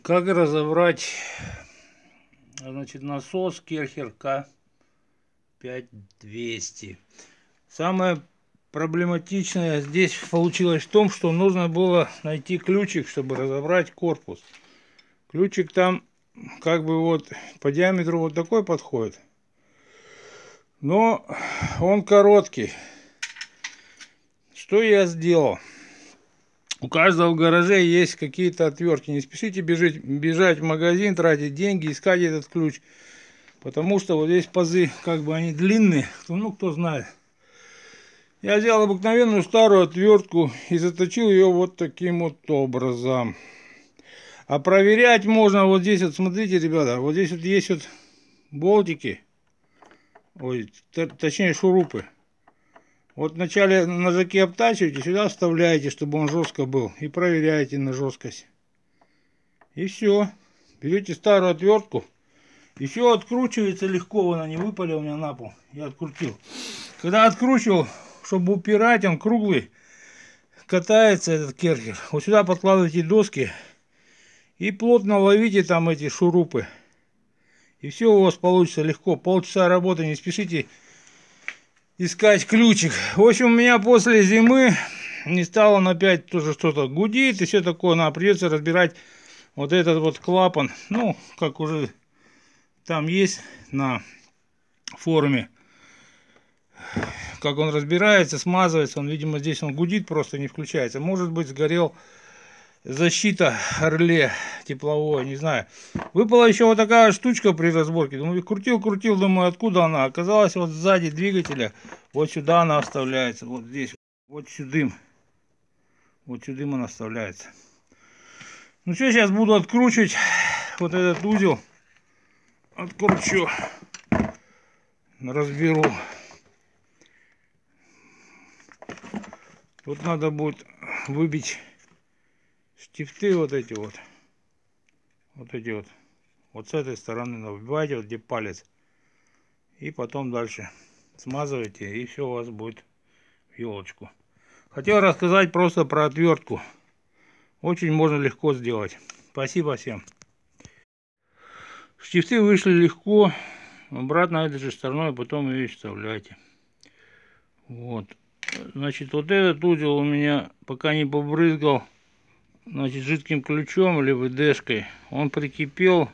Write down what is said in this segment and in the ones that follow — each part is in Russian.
Как разобрать, значит, насос Керхер К5200? Самое проблематичное здесь получилось в том, что нужно было найти ключик, чтобы разобрать корпус. Ключик там как бы вот по диаметру вот такой подходит, но он короткий. Что я сделал? У каждого в гараже есть какие-то отвертки. Не спешите бежать в магазин, тратить деньги, искать этот ключ. Потому что вот здесь пазы, как бы они длинные, кто знает. Я взял обыкновенную старую отвертку и заточил ее вот таким вот образом. А проверять можно вот здесь вот, смотрите, ребята, вот здесь вот есть вот болтики. Ой, точнее шурупы. Вот вначале ножики обтачиваете, сюда вставляете, чтобы он жестко был. И проверяете на жесткость. И все. Берете старую отвертку. И все откручивается легко. Она не выпала у меня на пол. Я открутил. Когда откручивал, чтобы упирать, он круглый. Катается этот керхер. Вот сюда подкладываете доски. И плотно ловите там эти шурупы. И все у вас получится легко. Полчаса работы, не спешите искать ключик. В общем, у меня после зимы не стало, он опять тоже что-то гудит и все такое. Нам придется разбирать вот этот вот клапан. Ну, как уже там есть на форуме. Как он разбирается, смазывается. Он, видимо, здесь он гудит, просто не включается. Может быть, сгорел защита реле тепловое, не знаю. Выпала еще вот такая штучка при разборке. Думаю, крутил, думаю, откуда она. Оказалось, вот сзади двигателя, вот сюда она вставляется. Вот здесь, вот сюда. Вот сюда она вставляется. Ну что, сейчас буду откручивать вот этот узел. Откручу. Разберу. Тут надо будет выбить штифты вот эти вот. Вот эти вот. Вот с этой стороны набиваете, вот где палец. И потом дальше смазываете, и все у вас будет в елочку. Хотел рассказать просто про отвертку. Очень можно легко сделать. Спасибо всем. Штифты вышли легко. Обратно этой же стороной, потом ее вставляйте. Вот. Значит, вот этот узел у меня пока не побрызгал, значит, жидким ключом или ВДшкой. Он прикипел,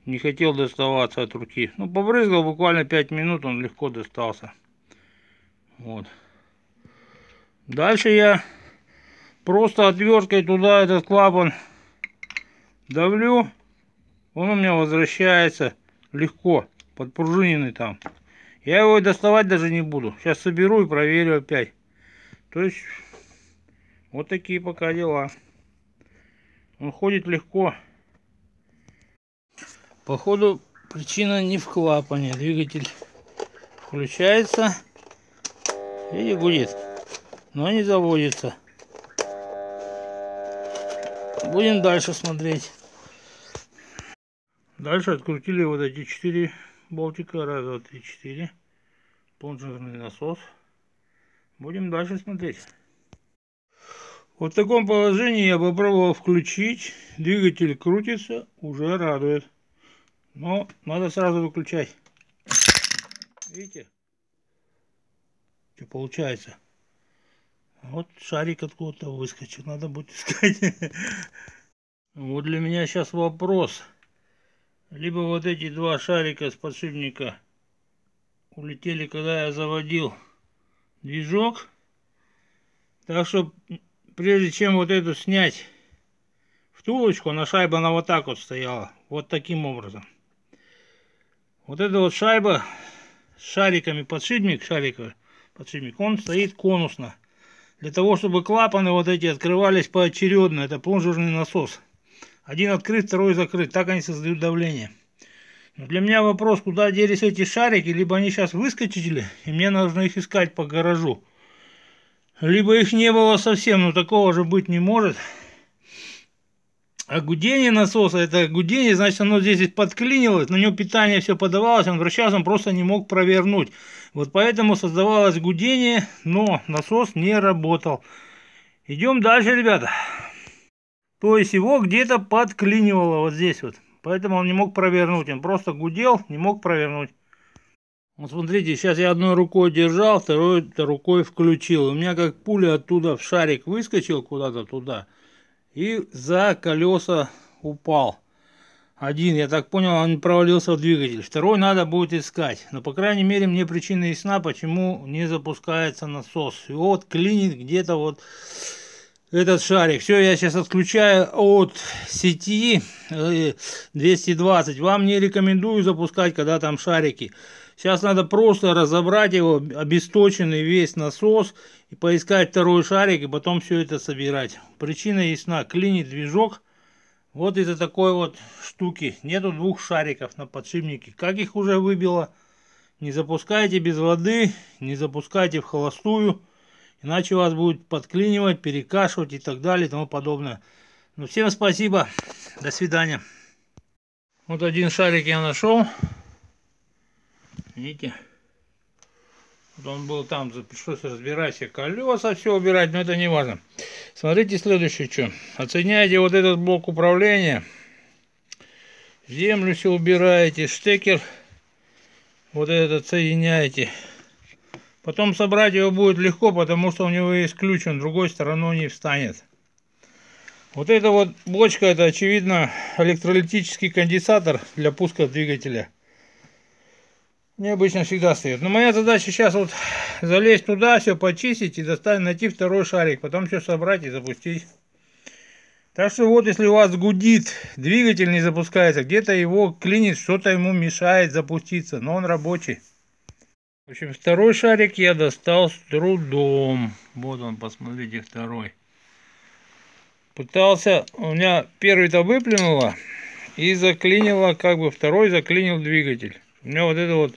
не хотел доставаться от руки. Ну, побрызгал буквально 5 минут, он легко достался. Вот. Дальше я просто отверткой туда этот клапан давлю. Он у меня возвращается легко, подпружиненный там. Я его доставать даже не буду. Сейчас соберу и проверю опять. То есть, вот такие пока дела. Он ходит легко. Походу, причина не в клапане. Двигатель включается и гудит, но не заводится. Будем дальше смотреть. Дальше открутили вот эти 4 болтика. Раз, два, три, 4. Плунжерный насос. Будем дальше смотреть. Вот в таком положении я попробовал включить. Двигатель крутится, уже радует. Но надо сразу выключать. Видите? Что получается? Вот шарик откуда-то выскочил. Надо будет искать. Вот для меня сейчас вопрос. Либо вот эти два шарика с подшипника улетели, когда я заводил движок. Так что прежде чем вот эту снять втулочку, она шайба она вот так вот стояла. Вот таким образом. Вот эта вот шайба с шариками, подшипник, он стоит конусно. Для того, чтобы клапаны вот эти открывались поочередно. Это плунжерный насос. Один открыт, второй закрыт. Так они создают давление. Но для меня вопрос, куда делись эти шарики. Либо они сейчас выскочили, и мне нужно их искать по гаражу. Либо их не было совсем, но такого же быть не может. А гудение насоса, это гудение, значит, оно здесь подклинилось, на него питание все подавалось, он вращался, он просто не мог провернуть. Вот поэтому создавалось гудение, но насос не работал. Идем дальше, ребята. То есть его где-то подклинивало вот здесь вот. Поэтому он не мог провернуть. Он просто гудел, не мог провернуть. Вот смотрите, сейчас я одной рукой держал, второй рукой включил. У меня как пуля оттуда в шарик выскочил куда-то туда. И за колеса упал. Один, я так понял, он провалился в двигатель. Второй надо будет искать. Но, по крайней мере, мне причина ясна, почему не запускается насос. И вот клинит где-то вот этот шарик. Все, я сейчас отключаю от сети 220. Вам не рекомендую запускать, когда там шарики. Сейчас надо просто разобрать его, обесточенный весь насос, и поискать второй шарик, и потом все это собирать. Причина ясна. Клинит движок. Вот из-за такой вот штуки. Нету двух шариков на подшипнике. Как их уже выбило? Не запускайте без воды, не запускайте в холостую. Иначе вас будет подклинивать, перекашивать и так далее и тому подобное. Ну, всем спасибо. До свидания. Вот один шарик я нашел. Видите? Вот он был там, пришлось разбирать все колеса, все убирать, но это не важно. Смотрите следующее, что. Отсоединяете вот этот блок управления. Землю все убираете, штекер. Вот этот отсоединяете. Потом собрать его будет легко, потому что у него есть ключ, он другой стороной не встанет. Вот эта вот бочка, это очевидно электролитический конденсатор для пуска двигателя. Необычно всегда стоит. Но моя задача сейчас вот залезть туда, все почистить и найти второй шарик. Потом все собрать и запустить. Так что вот, если у вас гудит, двигатель не запускается, где-то его клинит, что-то ему мешает запуститься, но он рабочий. В общем, второй шарик я достал с трудом. Вот он, посмотрите, второй. Пытался, у меня первый-то выплюнуло и заклинило, как бы второй заклинил двигатель. У меня вот эта вот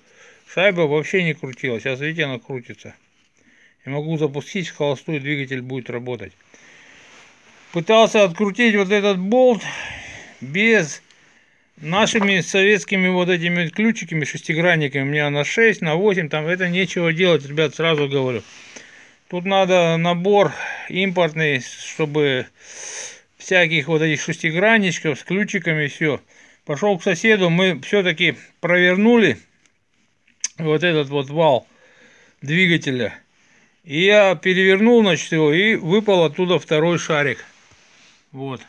шайба вообще не крутилась. Сейчас, видите, она крутится. Я могу запустить в холостую, двигатель будет работать. Пытался открутить вот этот болт без нашими советскими вот этими ключиками, шестигранниками. У меня на 6, на 8, там это нечего делать, ребят, сразу говорю. Тут надо набор импортный, чтобы всяких вот этих шестигранничков с ключиками, все. Пошел к соседу, мы все-таки провернули вот этот вот вал двигателя. И я перевернул, значит, его, и выпал оттуда второй шарик. Вот.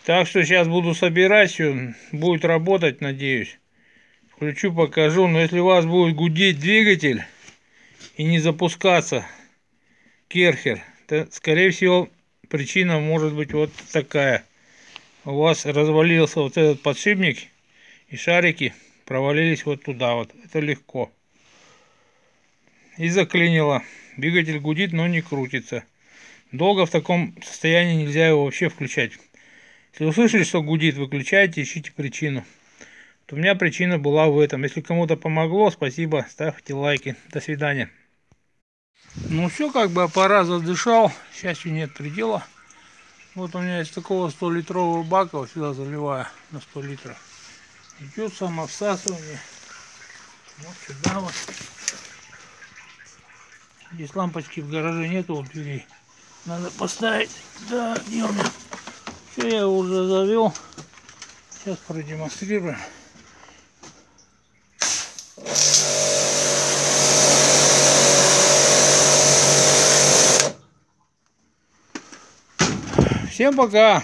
Так что сейчас буду собирать все, будет работать, надеюсь. Включу, покажу. Но если у вас будет гудеть двигатель и не запускаться керхер, то, скорее всего, причина может быть вот такая. У вас развалился вот этот подшипник, и шарики провалились вот туда вот. Это легко. И заклинило. Двигатель гудит, но не крутится. Долго в таком состоянии нельзя его вообще включать. Если услышали, что гудит, выключайте, ищите причину. Вот у меня причина была в этом. Если кому-то помогло, спасибо, ставьте лайки. До свидания. Ну все, как бы аппарат задышал. Счастью нет предела. Вот у меня из такого 100-литрового бака вот сюда заливаю на 100 литров. Идет самовсасывание. Вот сюда вот. Здесь лампочки в гараже нету, вот дверей. Надо поставить. Да, где у меня? Все, я его уже завел. Сейчас продемонстрирую. Всем пока!